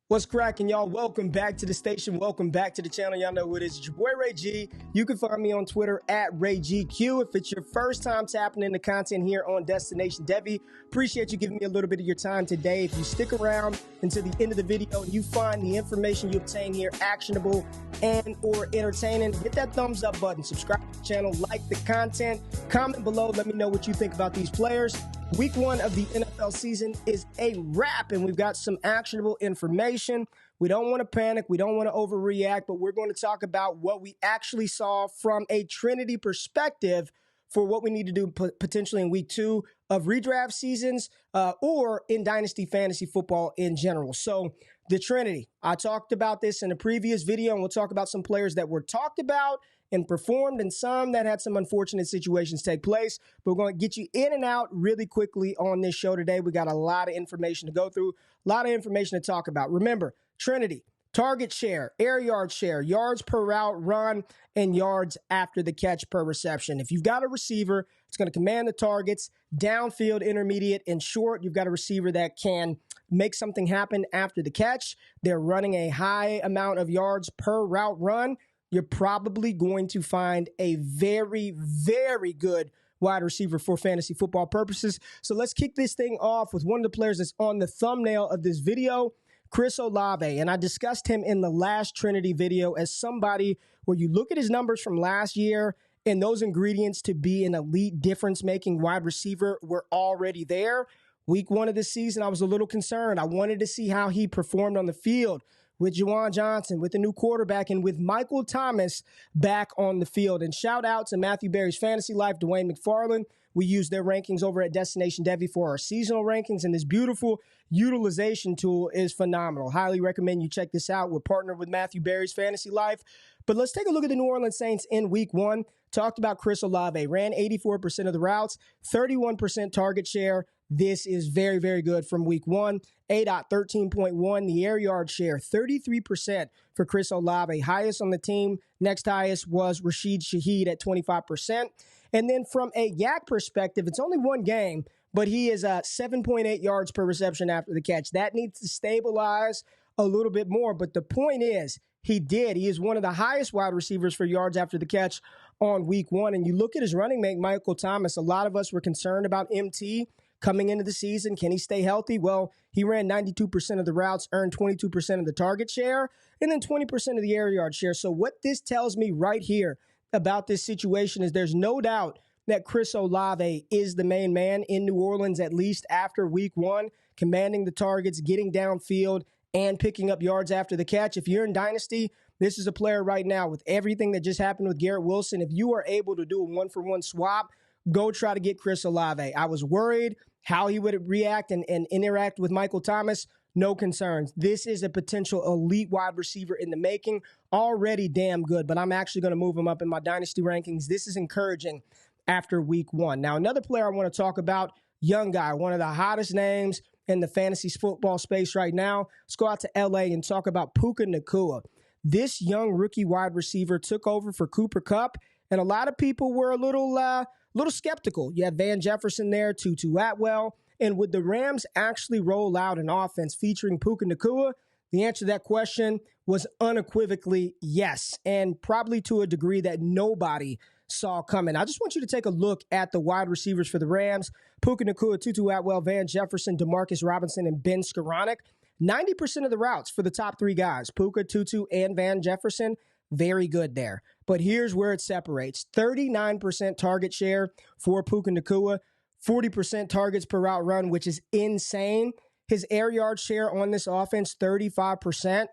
What's cracking, y'all? Welcome back to the station. Welcome back to the channel. Y'all know who it is. It's your boy, Ray G. You can find me on Twitter at RayGQ. If it's your first time tapping into content here on Destination Devi, appreciate you giving me a little bit of your time today. If you stick around until the end of the video and you find the information you obtain here actionable and or entertaining, hit that thumbs up button, subscribe to the channel, like the content, comment below, let me know what you think about these players. Week 1 of the NFL season is a wrap, and we've got some actionable information. We don't want to panic. We don't want to overreact, but we're going to talk about what we actually saw from a Trinity perspective for what we need to do potentially in week 2 of redraft seasons or in Dynasty Fantasy Football in general. So the Trinity, I talked about this in a previous video, and we'll talk about some players that were talked about and performed and some that had some unfortunate situations take place. But we're going to get you in and out really quickly on this show today. We got a lot of information to go through, a lot of information to talk about. Remember, Trinity, target share, air yard share, yards per route run, and yards after the catch per reception. If you've got a receiver, it's going to command the targets, downfield, intermediate, and short. You've got a receiver that can make something happen after the catch. They're running a high amount of yards per route run. You're probably going to find a very, very good wide receiver for fantasy football purposes. So let's kick this thing off with one of the players that's on the thumbnail of this video, Chris Olave. And I discussed him in the last Trinity video as somebody where you look at his numbers from last year and those ingredients to be an elite difference-making wide receiver were already there. Week 1 of this season, I was a little concerned. I wanted to see how he performed on the field with Juwan Johnson, with the new quarterback, and with Michael Thomas back on the field. And shout out to Matthew Berry's Fantasy Life, Dwayne McFarland. We use their rankings over at Destination Devi for our seasonal rankings, and this beautiful utilization tool is phenomenal. Highly recommend you check this out. We're partnered with Matthew Berry's Fantasy Life. But let's take a look at the New Orleans Saints in week 1. Talked about Chris Olave. Ran 84% of the routes, 31% target share. This is very, very good from week 1. ADOT 13.1, the air yard share, 33% for Chris Olave. Highest on the team. Next highest was Rashid Shaheed at 25%. And then from a YAC perspective, it's only one game, but he is 7.8 yards per reception after the catch. That needs to stabilize a little bit more. But the point is, he did. He is one of the highest wide receivers for yards after the catch on week 1. And you look at his running mate, Michael Thomas. A lot of us were concerned about MT coming into the season. Can he stay healthy? Well, he ran 92% of the routes, earned 22% of the target share, and then 20% of the air yard share. So what this tells me right here about this situation is there's no doubt that Chris Olave is the main man in New Orleans, at least after week 1, commanding the targets, getting downfield, and picking up yards after the catch. If you're in Dynasty, this is a player right now with everything that just happened with Garrett Wilson. If you are able to do a one-for-one swap, go try to get Chris Olave. I was worried how he would react and interact with Michael Thomas. No concerns. This is a potential elite wide receiver in the making. Already damn good, but I'm actually going to move him up in my Dynasty rankings. This is encouraging after week 1. Now, another player I want to talk about, young guy, one of the hottest names in the fantasy football space right now. Let's go out to LA and talk about Puka Nacua. This young rookie wide receiver took over for Cooper Kupp, and a lot of people were a little skeptical. You have Van Jefferson there, Tutu Atwell, and would the Rams actually roll out an offense featuring Puka Nacua? The answer to that question was unequivocally yes, and probably to a degree that nobody saw coming. I just want you to take a look at the wide receivers for the Rams. Puka Nacua, Tutu Atwell, Van Jefferson, Demarcus Robinson, and Ben Skoranek. 90% of the routes for the top 3 guys, Puka, Tutu, and Van Jefferson. Very good there. But here's where it separates. 39% target share for Puka Nacua, 40% targets per route run, which is insane. His air yard share on this offense, 35%.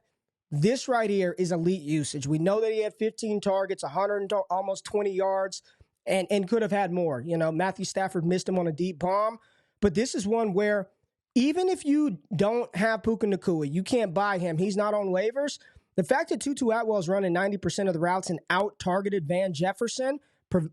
This right here is elite usage. We know that he had 15 targets, 100 almost 20 yards, and could have had more. You know, Matthew Stafford missed him on a deep bomb. But this is one where even if you don't have Puka Nacua, you can't buy him. He's not on waivers. The fact that Tutu Atwell is running 90% of the routes and out-targeted Van Jefferson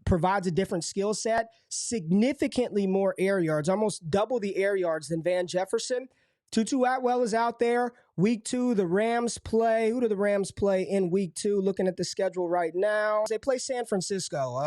provides a different skill set, significantly more air yards, almost double the air yards than Van Jefferson. Tutu Atwell is out there. Week 2, the Rams play. Who do the Rams play in week 2? Looking at the schedule right now. They play San Francisco.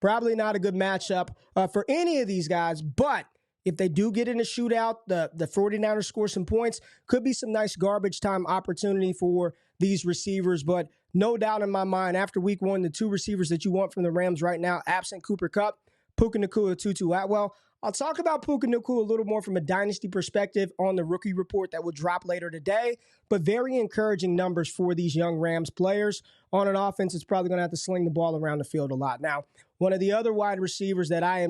Probably not a good matchup for any of these guys, but If they do get in a shootout, the 49ers score some points, could be some nice garbage time opportunity for these receivers. But no doubt in my mind, after week one, the two receivers that you want from the Rams right now, absent Cooper Kupp, Puka Nacua, Tutu Atwell. I'll talk about Puka Nacua a little more from a dynasty perspective on the rookie report that will drop later today, but very encouraging numbers for these young Rams players. On an offense, it's probably going to have to sling the ball around the field a lot. Now, one of the other wide receivers that I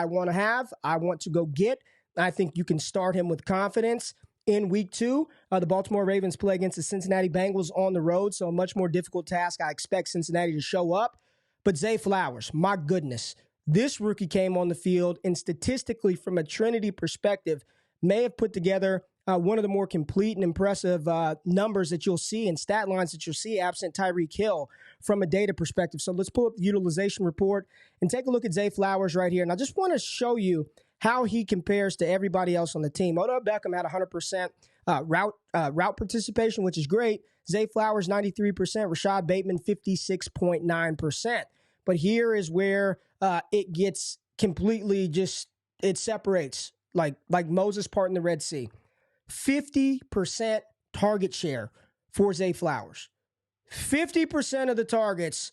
want to go get, I think you can start him with confidence in week two. The Baltimore Ravens play against the Cincinnati Bengals on the road, so a much more difficult task. I expect Cincinnati to show up. But Zay Flowers, my goodness. This rookie came on the field and statistically, from a Trinity perspective, may have put together one of the more complete and impressive numbers that you'll see and stat lines that you'll see absent Tyreek Hill from a data perspective. So let's pull up the utilization report and take a look at Zay Flowers right here. And I just want to show you how he compares to everybody else on the team. Odell Beckham had 100% route participation, which is great. Zay Flowers, 93%. Rashad Bateman, 56.9%. But here is where it gets completely it separates like Moses parting the Red Sea. 50% target share for Zay Flowers. 50% of the targets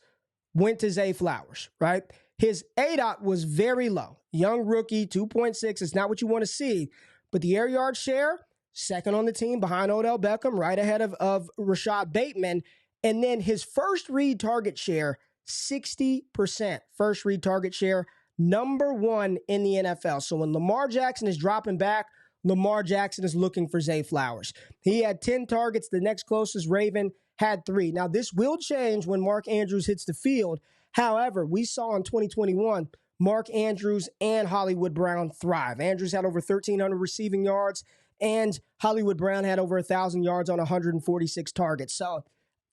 went to Zay Flowers, right? His ADOT was very low. Young rookie, 2.6 is not what you want to see. But the air yard share, second on the team behind Odell Beckham, right ahead of Rashad Bateman. And then his first read target share, 60% first read target share, number one in the NFL. So when Lamar Jackson is dropping back, Lamar Jackson is looking for Zay Flowers. He had 10 targets. The next closest Raven had 3. Now, this will change when Mark Andrews hits the field. However, we saw in 2021, Mark Andrews and Hollywood Brown thrive. Andrews had over 1,300 receiving yards, and Hollywood Brown had over 1,000 yards on 146 targets. So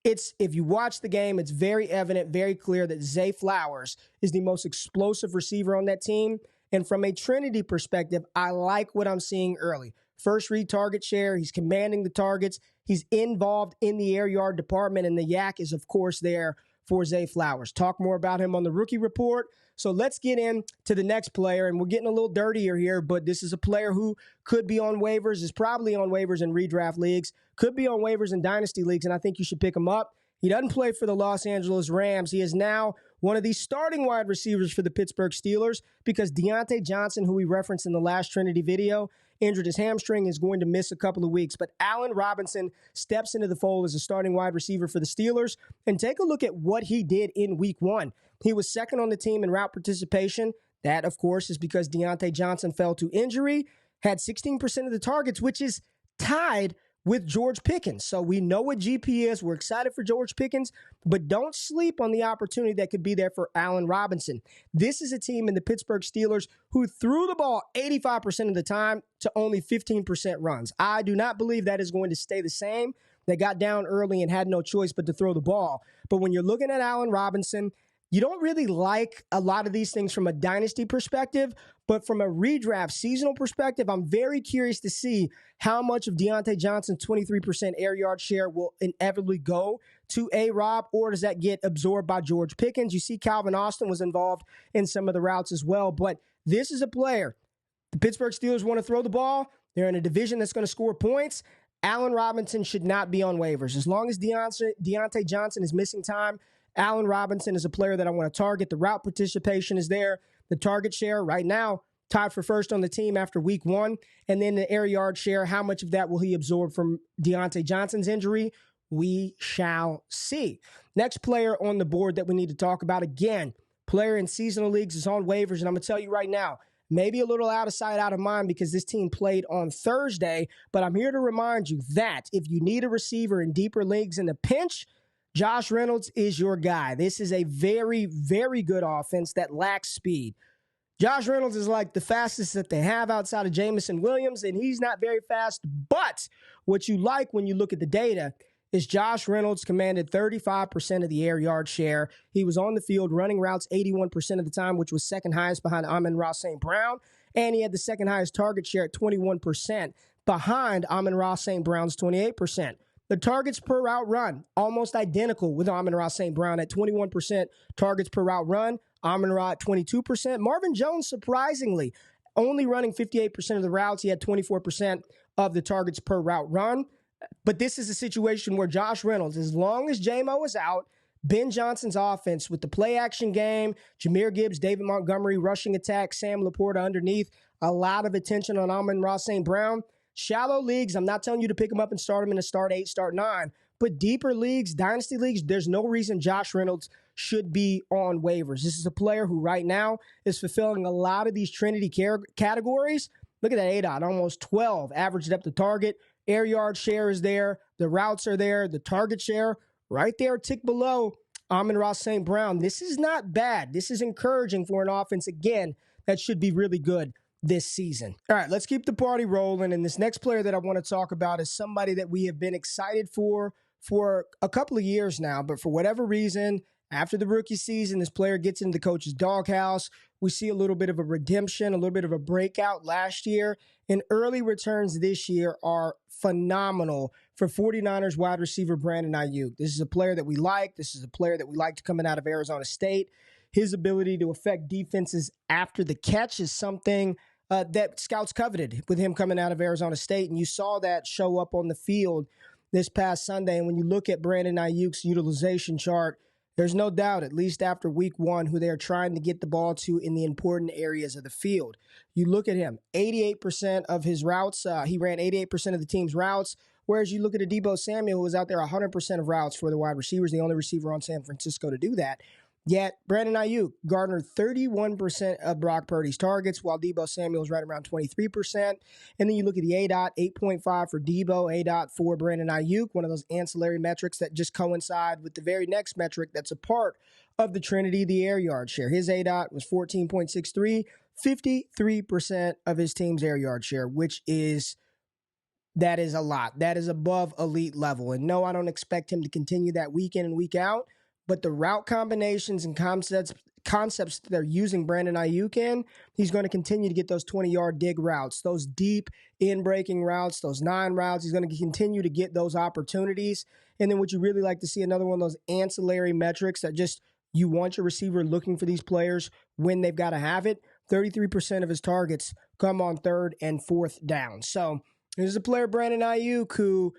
if you watch the game, it's very evident, very clear that Zay Flowers is the most explosive receiver on that team. And from a Trinity perspective, I like what I'm seeing early. First read target share, he's commanding the targets. He's involved in the air yard department, and the yak is, of course, there for Zay Flowers. Talk more about him on the rookie report. So let's get into the next player, and we're getting a little dirtier here, but this is a player who could be on waivers, is probably on waivers in redraft leagues, could be on waivers in dynasty leagues, and I think you should pick him up. He doesn't play for the Los Angeles Rams. He is now one of the starting wide receivers for the Pittsburgh Steelers because Diontae Johnson, who we referenced in the last Trinity video, injured his hamstring, is going to miss a couple of weeks. But Allen Robinson steps into the fold as a starting wide receiver for the Steelers. And take a look at what he did in week one. He was second on the team in route participation. That, of course, is because Diontae Johnson fell to injury, had 16% of the targets, which is tied with George Pickens. So we know what GP is. We're excited for George Pickens, but don't sleep on the opportunity that could be there for Allen Robinson. This is a team in the Pittsburgh Steelers who threw the ball 85% of the time to only 15% runs. I do not believe that is going to stay the same. They got down early and had no choice but to throw the ball. But when you're looking at Allen Robinson, you don't really like a lot of these things from a dynasty perspective, but from a redraft seasonal perspective, I'm very curious to see how much of Diontae Johnson's 23% air yard share will inevitably go to A-Rob, or does that get absorbed by George Pickens? You see Calvin Austin was involved in some of the routes as well, but this is a player. The Pittsburgh Steelers want to throw the ball. They're in a division that's going to score points. Allen Robinson should not be on waivers. As long as Diontae Johnson is missing time, Allen Robinson is a player that I want to target. The route participation is there. The target share right now tied for first on the team after week one. And then the air yard share, how much of that will he absorb from Diontae Johnson's injury? We shall see. Next player on the board that we need to talk about, again, player in seasonal leagues is on waivers. And I'm going to tell you right now, maybe a little out of sight, out of mind because this team played on Thursday. But I'm here to remind you that if you need a receiver in deeper leagues in a pinch, Josh Reynolds is your guy. This is a very, very good offense that lacks speed. Josh Reynolds is like the fastest that they have outside of Jamison Williams, and he's not very fast. But what you like when you look at the data is Josh Reynolds commanded 35% of the air yard share. He was on the field running routes 81% of the time, which was second highest behind Amon-Ra St. Brown. And he had the second highest target share at 21% behind Amon-Ra St. Brown's 28%. The targets per route run, almost identical with Amon-Ra St. Brown at 21% targets per route run. Amon-Ra at 22%. Marvin Jones, surprisingly, only running 58% of the routes. He had 24% of the targets per route run. But this is a situation where Josh Reynolds, as long as J-Mo is out, Ben Johnson's offense with the play action game, Jahmyr Gibbs, David Montgomery, rushing attack, Sam Laporta underneath, a lot of attention on Amon-Ra St. Brown. Shallow leagues, I'm not telling you to pick him up and start him in a start 8, start 9. But deeper leagues, dynasty leagues, there's no reason Josh Reynolds should be on waivers. This is a player who right now is fulfilling a lot of these Trinity categories. Look at that ADOT, almost 12 average depth of target. Air yard share is there. The routes are there. The target share right there, tick below Amon-Ra St. Brown. This is not bad. This is encouraging for an offense, again, that should be really good this season. All right, let's keep the party rolling. And this next player that I want to talk about is somebody that we have been excited for a couple of years now. But for whatever reason, after the rookie season, this player gets into the coach's doghouse. We see a little bit of a redemption, a little bit of a breakout last year. And early returns this year are phenomenal for 49ers wide receiver Brandon Aiyuk. This is a player that we like. This is a player that we liked coming out of Arizona State. His ability to affect defenses after the catch is something that scouts coveted with him coming out of Arizona State. And you saw that show up on the field this past Sunday. And when you look at Brandon Aiyuk's utilization chart, there's no doubt, at least after week 1, who they're trying to get the ball to in the important areas of the field. You look at him, 88% of his routes, he ran 88% of the team's routes, whereas you look at Deebo Samuel, who was out there 100% of routes for the wide receivers, the only receiver on San Francisco to do that. Yet, Brandon Aiyuk garnered 31% of Brock Purdy's targets, while Deebo Samuel is right around 23%. And then you look at the ADOT, 8.5 for Deebo, ADOT for Brandon Aiyuk, one of those ancillary metrics that just coincide with the very next metric that's a part of the Trinity, the air yard share. His ADOT was 14.63, 53% of his team's air yard share, that is a lot. That is above elite level. And no, I don't expect him to continue that week in and week out. But the route combinations and concepts that they're using Brandon Aiyuk in, he's going to continue to get those 20-yard dig routes, those deep in-breaking routes, those 9 routes. He's going to continue to get those opportunities. And then what you really like to see, another one of those ancillary metrics that just you want your receiver looking for these players when they've got to have it. 33% of his targets come on 3rd and 4th down. So there's a player, Brandon Aiyuk, who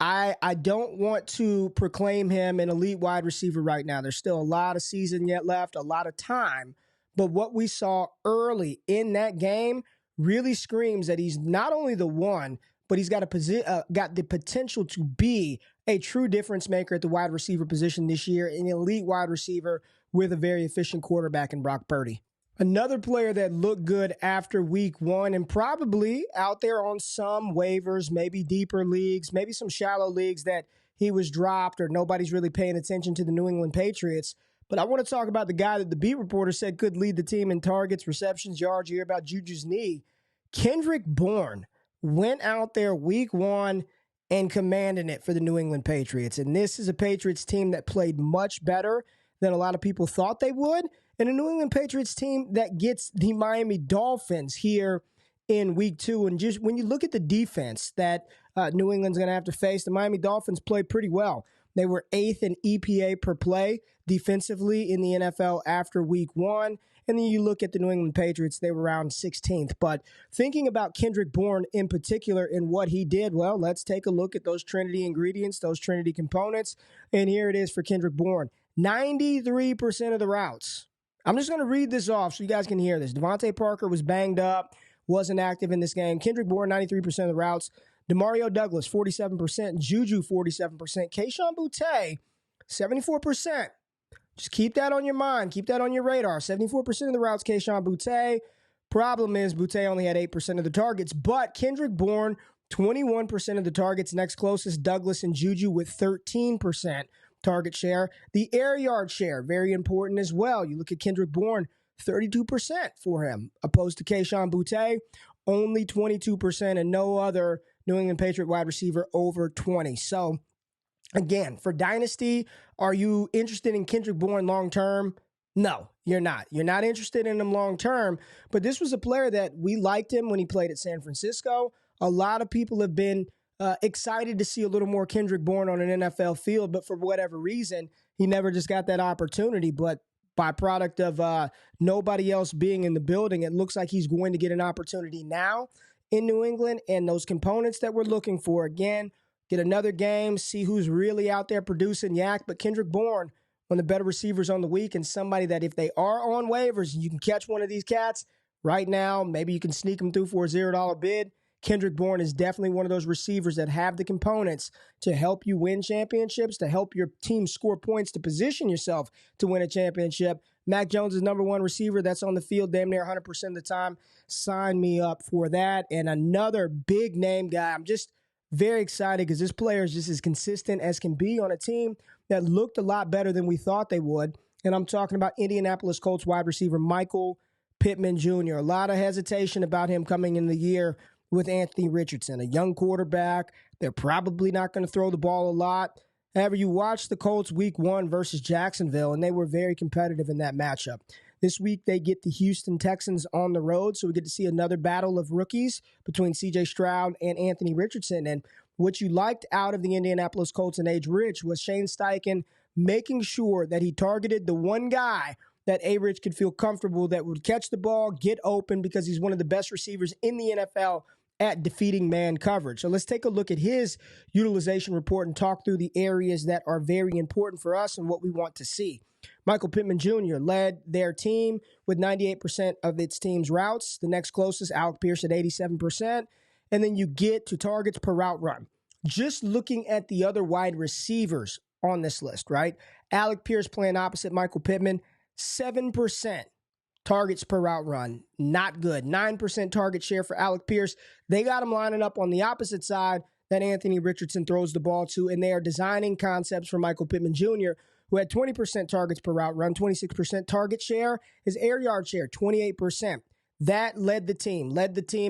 I don't want to proclaim him an elite wide receiver right now. There's still a lot of season yet left, a lot of time. But what we saw early in that game really screams that he's not only the one, but he's got the potential to be a true difference maker at the wide receiver position this year, an elite wide receiver with a very efficient quarterback in Brock Purdy. Another player that looked good after week 1 and probably out there on some waivers, maybe deeper leagues, maybe some shallow leagues that he was dropped or nobody's really paying attention to the New England Patriots. But I want to talk about the guy that the beat reporter said could lead the team in targets, receptions, yards. You hear about Juju's knee. Kendrick Bourne went out there week 1 and commanded it for the New England Patriots. And this is a Patriots team that played much better than a lot of people thought they would. And a New England Patriots team that gets the Miami Dolphins here in week 2. And just when you look at the defense that New England's going to have to face, the Miami Dolphins played pretty well. They were 8th in EPA per play defensively in the NFL after week 1. And then you look at the New England Patriots, they were around 16th. But thinking about Kendrick Bourne in particular and what he did, well, let's take a look at those Trinity ingredients, those Trinity components. And here it is for Kendrick Bourne. 93% of the routes. I'm just going to read this off so you guys can hear this. Devontae Parker was banged up, wasn't active in this game. Kendrick Bourne, 93% of the routes. Demario Douglas, 47%. Juju, 47%. Kayshon Boutte, 74%. Just keep that on your mind. Keep that on your radar. 74% of the routes, Kayshon Boutte. Problem is, Boutte only had 8% of the targets, but Kendrick Bourne, 21% of the targets. Next closest, Douglas and Juju with 13% target share. The air yard share, very important as well. You look at Kendrick Bourne, 32% for him, opposed to Kayshon Boutte, only 22%, and no other New England Patriot wide receiver over 20. So, again, for Dynasty, are you interested in Kendrick Bourne long-term? No, you're not. You're not interested in him long-term, but this was a player that we liked him when he played at San Francisco. A lot of people have been excited to see a little more Kendrick Bourne on an NFL field, but for whatever reason, he never just got that opportunity. But byproduct of nobody else being in the building. It looks like he's going to get an opportunity now in New England, and those components that we're looking for, again, get another game, see who's really out there producing yak. But Kendrick Bourne, one of the better receivers on the week, and somebody that if they are on waivers and you can catch one of these cats right now, maybe you can sneak them through for a $0 bid. Kendrick Bourne is definitely one of those receivers that have the components to help you win championships, to help your team score points, to position yourself to win a championship. Mac Jones is number one receiver that's on the field damn near 100% of the time. Sign me up for that. And another big name guy. I'm just very excited because this player is just as consistent as can be on a team that looked a lot better than we thought they would. And I'm talking about Indianapolis Colts wide receiver Michael Pittman Jr. A lot of hesitation about him coming in the year with Anthony Richardson, a young quarterback. They're probably not going to throw the ball a lot. However, you watch the Colts week 1 versus Jacksonville, and they were very competitive in that matchup. This week, they get the Houston Texans on the road, so we get to see another battle of rookies between C.J. Stroud and Anthony Richardson. And what you liked out of the Indianapolis Colts and Age Rich was Shane Steichen making sure that he targeted the one guy that A-Rich could feel comfortable that would catch the ball, get open, because he's one of the best receivers in the NFL at defeating man coverage. So let's take a look at his utilization report and talk through the areas that are very important for us and what we want to see. Michael Pittman Jr. led their team with 98% of its team's routes. The next closest, Alec Pierce at 87%. And then you get to targets per route run. Just looking at the other wide receivers on this list, right? Alec Pierce playing opposite Michael Pittman, 7% targets per route run. Not good. 9% target share for Alec Pierce. They got him lining up on the opposite side that Anthony Richardson throws the ball to, and they are designing concepts for Michael Pittman Jr., who had 20% targets per route run, 26% target share. His air yard share, 28%. That led the team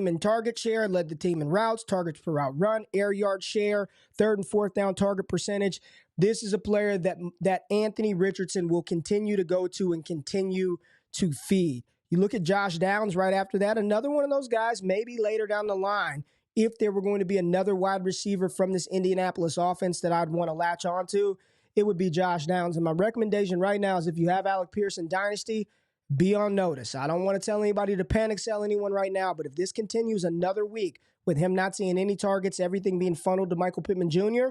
in target share, led the team in routes, targets per route run, air yard share, third and fourth down target percentage. This is a player that Anthony Richardson will continue to go to and continue to feed. You look at Josh Downs right after that, another one of those guys, maybe later down the line, if there were going to be another wide receiver from this Indianapolis offense that I'd want to latch onto, it would be Josh Downs. And my recommendation right now is if you have Alec Pierce in Dynasty, be on notice. I don't want to tell anybody to panic sell anyone right now, but if this continues another week with him not seeing any targets, everything being funneled to Michael Pittman Jr.,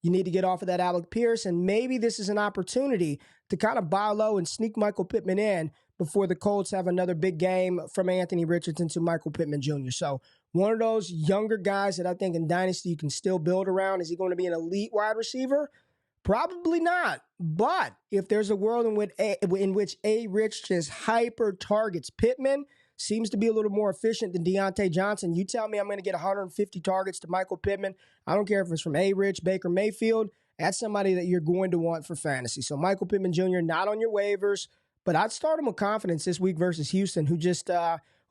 you need to get off of that Alec Pierce, and maybe this is an opportunity to kind of buy low and sneak Michael Pittman in before the Colts have another big game from Anthony Richardson to Michael Pittman Jr. So one of those younger guys that I think in Dynasty you can still build around. Is he going to be an elite wide receiver? Probably not. But if there's a world in which A-Rich just hyper targets Pittman, seems to be a little more efficient than Deontay Johnson. You tell me I'm going to get 150 targets to Michael Pittman. I don't care if it's from A-Rich, Baker Mayfield. That's somebody that you're going to want for fantasy. So Michael Pittman Jr. not on your waivers, but I'd start him with confidence this week versus Houston, who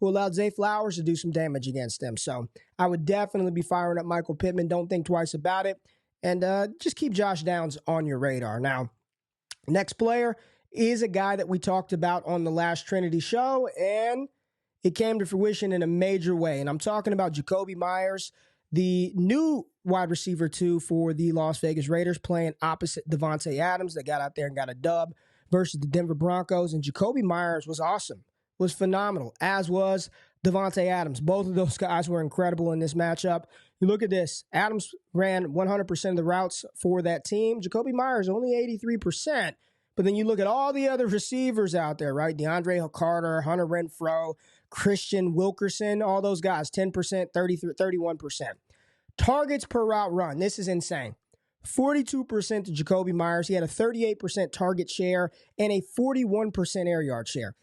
allowed Zay Flowers to do some damage against them. So I would definitely be firing up Michael Pittman. Don't think twice about it. And just keep Josh Downs on your radar. Now, next player is a guy that we talked about on the last Trinity show, and it came to fruition in a major way. And I'm talking about Jakobi Meyers, the new wide receiver 2 for the Las Vegas Raiders, playing opposite Davante Adams. They got out there and got a dub versus the Denver Broncos. And Jakobi Meyers was awesome, was phenomenal, as was Davante Adams. Both of those guys were incredible in this matchup. You look at this. Adams ran 100% of the routes for that team. Jakobi Meyers only 83%. But then you look at all the other receivers out there, right? DeAndre Carter, Hunter Renfrow, Christian Wilkerson, all those guys, 10%, 31%. Targets per route run. This is insane. 42% to Jakobi Meyers. He had a 38% target share and a 41% air yard share.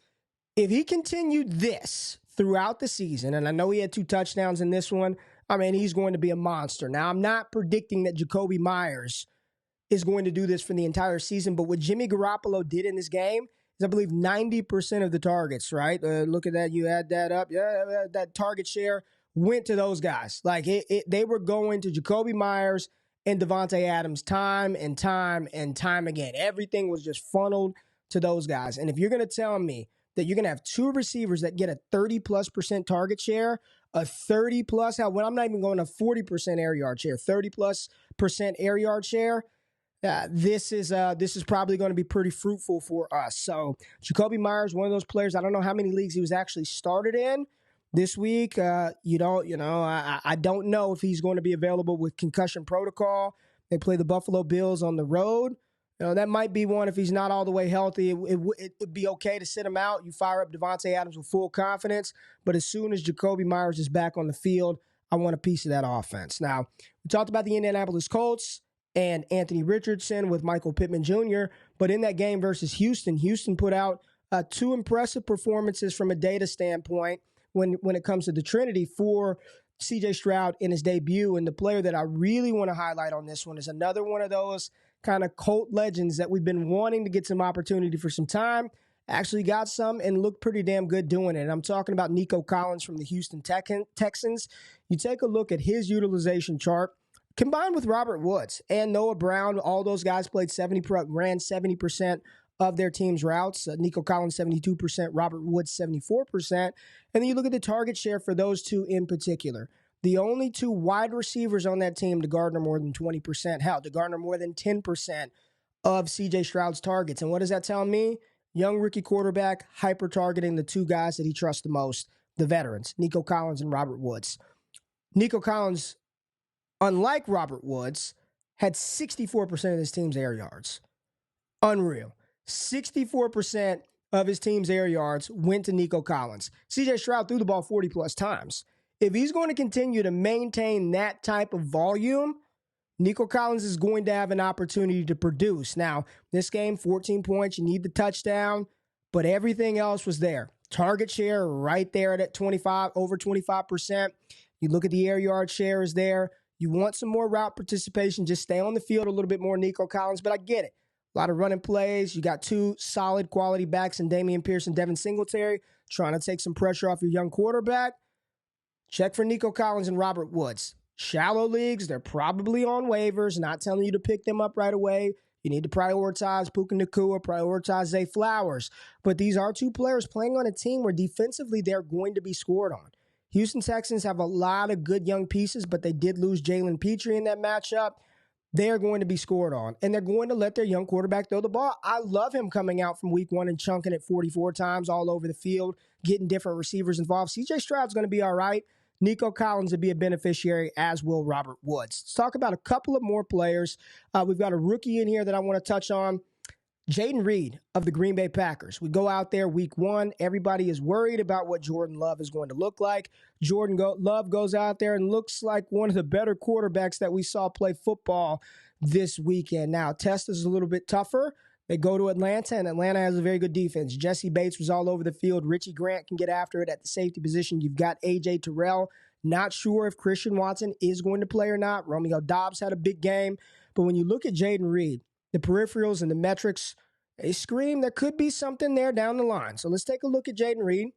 If he continued this throughout the season, and I know he had 2 touchdowns in this one, I mean, he's going to be a monster. Now, I'm not predicting that Jakobi Meyers is going to do this for the entire season, but what Jimmy Garoppolo did in this game is, I believe, 90% of the targets, right? Look at that. You add that up. Yeah, that target share went to those guys. Like, they were going to Jakobi Meyers and Davante Adams time and time and time again. Everything was just funneled to those guys. And if you're going to tell me that you're going to have 2 receivers that get a 30+% target share, a 30+, when I'm not even going to 40% air yard share, 30+% air yard share, this is probably going to be pretty fruitful for us. So Jakobi Meyers, one of those players. I don't know how many leagues he was actually started in this week. I don't know if he's going to be available with concussion protocol. They play the Buffalo Bills on the road. That might be one if he's not all the way healthy. It'd be okay to sit him out. You fire up Devontae Adams with full confidence. But as soon as Jakobi Meyers is back on the field, I want a piece of that offense. Now, we talked about the Indianapolis Colts and Anthony Richardson with Michael Pittman Jr., but in that game versus Houston, Houston put out two impressive performances from a data standpoint when it comes to the Trinity for C.J. Stroud in his debut. And the player that I really want to highlight on this one is another one of those kind of cult legends that we've been wanting to get some opportunity for some time. Actually got some and looked pretty damn good doing it. And I'm talking about Nico Collins from the Houston Texans. You take a look at his utilization chart, combined with Robert Woods and Noah Brown. All those guys ran 70% of their team's routes. Nico Collins, 72%, Robert Woods, 74%. And then you look at the target share for those two in particular. The only two wide receivers on that team to garner more than 20%. Hell, to garner more than 10% of C.J. Stroud's targets. And what does that tell me? Young rookie quarterback hyper-targeting the two guys that he trusts the most, the veterans, Nico Collins and Robert Woods. Nico Collins, unlike Robert Woods, had 64% of his team's air yards. Unreal. 64% of his team's air yards went to Nico Collins. C.J. Stroud threw the ball 40-plus times. If he's going to continue to maintain that type of volume, Nico Collins is going to have an opportunity to produce. Now, this game, 14 points, you need the touchdown, but everything else was there. Target share right there at over 25%. You look at the air yard share is there. You want some more route participation, just stay on the field a little bit more, Nico Collins, but I get it. A lot of running plays. You got two solid quality backs in Dameon Pierce and Devin Singletary trying to take some pressure off your young quarterback. Check for Nico Collins and Robert Woods. Shallow leagues, they're probably on waivers, not telling you to pick them up right away. You need to prioritize Puka Nacua, prioritize Zay Flowers. But these are two players playing on a team where defensively they're going to be scored on. Houston Texans have a lot of good young pieces, but they did lose Jalen Petrie in that matchup. They're going to be scored on, and they're going to let their young quarterback throw the ball. I love him coming out from week one and chunking it 44 times all over the field, getting different receivers involved. C.J. Stroud's going to be all right. Nico Collins will be a beneficiary, as will Robert Woods. Let's talk about a couple of more players. We've got a rookie in here that I want to touch on. Jayden Reed of the Green Bay Packers. We go out there week one. Everybody is worried about what Jordan Love is going to look like. Love goes out there and looks like one of the better quarterbacks that we saw play football this weekend. Now, test is a little bit tougher. They go to Atlanta, and Atlanta has a very good defense. Jesse Bates was all over the field. Richie Grant can get after it at the safety position. You've got A.J. Terrell. Not sure if Christian Watson is going to play or not. Romeo Doubs had a big game. But when you look at Jayden Reed, the peripherals and the metrics, they scream there could be something there down the line. So let's take a look at Jayden Reed.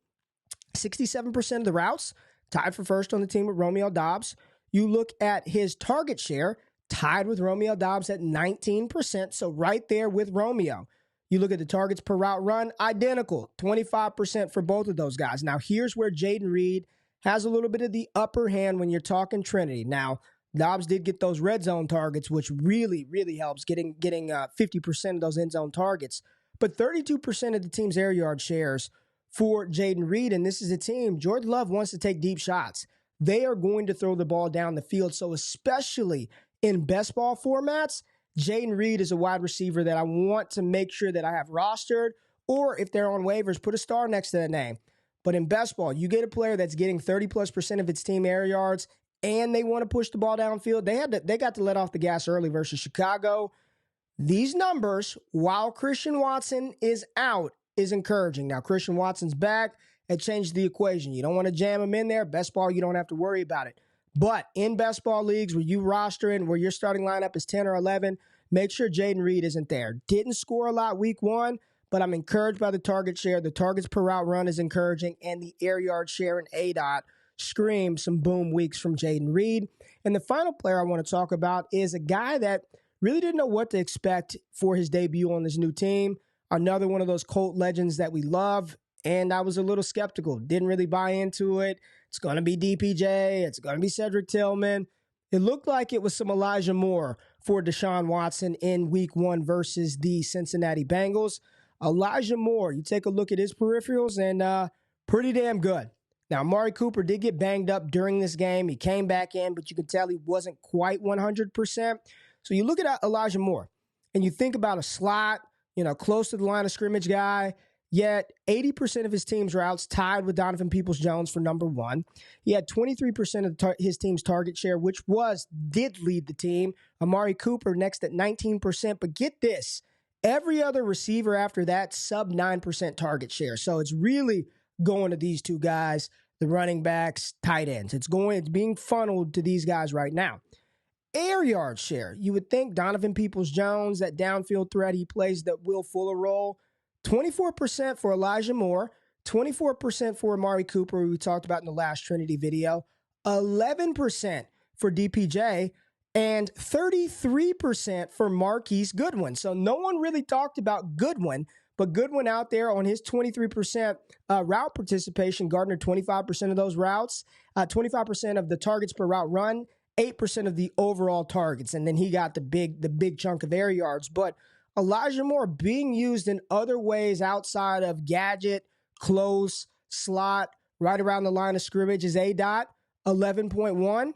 67% of the routes, tied for first on the team with Romeo Doubs. You look at his target share, tied with Romeo Doubs at 19%, so right there with Romeo. You look at the targets per route run, identical, 25% for both of those guys. Now, here's where Jayden Reed has a little bit of the upper hand when you're talking Trinity. Now, Doubs did get those red zone targets, which really, really helps getting 50% of those end zone targets. But 32% of the team's air yard shares for Jayden Reed, and this is a team, Jordan Love wants to take deep shots. They are going to throw the ball down the field, so especially in best ball formats, Jayden Reed is a wide receiver that I want to make sure that I have rostered, or if they're on waivers, put a star next to that name. But in best ball, you get a player that's getting 30+% of its team air yards, and they want to push the ball downfield. They got to let off the gas early versus Chicago. These numbers, while Christian Watson is out, is encouraging. Now, Christian Watson's back. It changed the equation. You don't want to jam him in there. Best ball, you don't have to worry about it. But in best ball leagues where you roster in, where your starting lineup is 10 or 11, make sure Jayden Reed isn't there. Didn't score a lot week one, but I'm encouraged by the target share. The targets per route run is encouraging, and the air yard share in ADOT scream some boom weeks from Jayden Reed. And the final player I want to talk about is a guy that really didn't know what to expect for his debut on this new team. Another one of those cult legends that we love, and I was a little skeptical. Didn't really buy into it. It's going to be DPJ. It's going to be Cedric Tillman. It looked like it was some Elijah Moore for Deshaun Watson in week 1 versus the Cincinnati Bengals. Elijah Moore, you take a look at his peripherals and pretty damn good. Now, Amari Cooper did get banged up during this game. He came back in, but you could tell he wasn't quite 100%. So you look at Elijah Moore and you think about a slot, close to the line of scrimmage guy, yet 80% of his team's routes tied with Donovan Peoples-Jones for number 1. He had 23% of his team's target share, which did lead the team. Amari Cooper next at 19%. But get this, every other receiver after that, sub 9% target share. So it's really going to these two guys, the running backs, tight ends. It's being funneled to these guys right now. Air yard share. You would think Donovan Peoples-Jones, that downfield threat he plays, that Will Fuller role, 24% for Elijah Moore, 24% for Amari Cooper, who we talked about in the last Trinity video, 11% for DPJ, and 33% for Marquise Goodwin. So no one really talked about Goodwin, but Goodwin out there on his 23% route participation, garnered 25% of those routes, 25% of the targets per route run, 8% of the overall targets. And then he got the big chunk of air yards. But Elijah Moore being used in other ways outside of gadget, close, slot, right around the line of scrimmage is A-Dot, 11.1.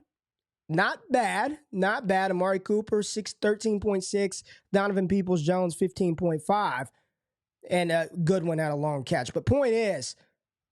Not bad. Amari Cooper, 13.6. Donovan Peoples-Jones, 15.5. And Goodwin had a long catch. But point is,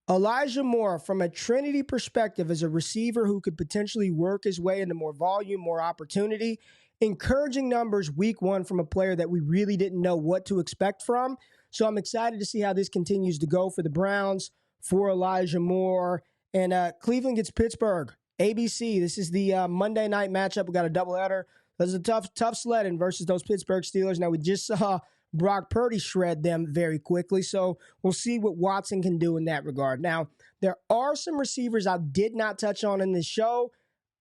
Elijah Moore, from a Trinity perspective, is a receiver who could potentially work his way into more volume, more opportunity. Encouraging numbers week 1 from a player that we really didn't know what to expect from. So I'm excited to see how this continues to go for the Browns, for Elijah Moore. And Cleveland gets Pittsburgh. ABC, this is the Monday night matchup. We got a doubleheader. This is a tough sledding versus those Pittsburgh Steelers. Now, we just saw Brock Purdy shred them very quickly, so we'll see what Watson can do in that regard. Now, there are some receivers I did not touch on in this show.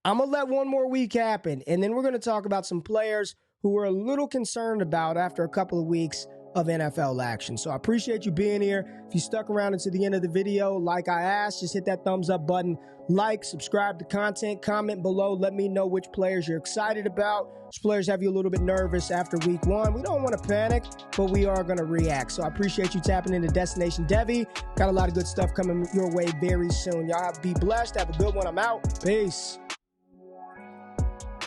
I'm going to let one more week happen, and then we're going to talk about some players who we're a little concerned about after a couple of weeks of NFL action. So I appreciate you being here. If you stuck around until the end of the video, like I asked, just hit that thumbs up button, like, subscribe to content, comment below, let me know which players you're excited about, which players have you a little bit nervous after week 1. We don't want to panic, but we are going to react. So I appreciate you tapping into Destination Devi. Got a lot of good stuff coming your way very soon. Y'all be blessed. Have a good one. I'm out. Peace.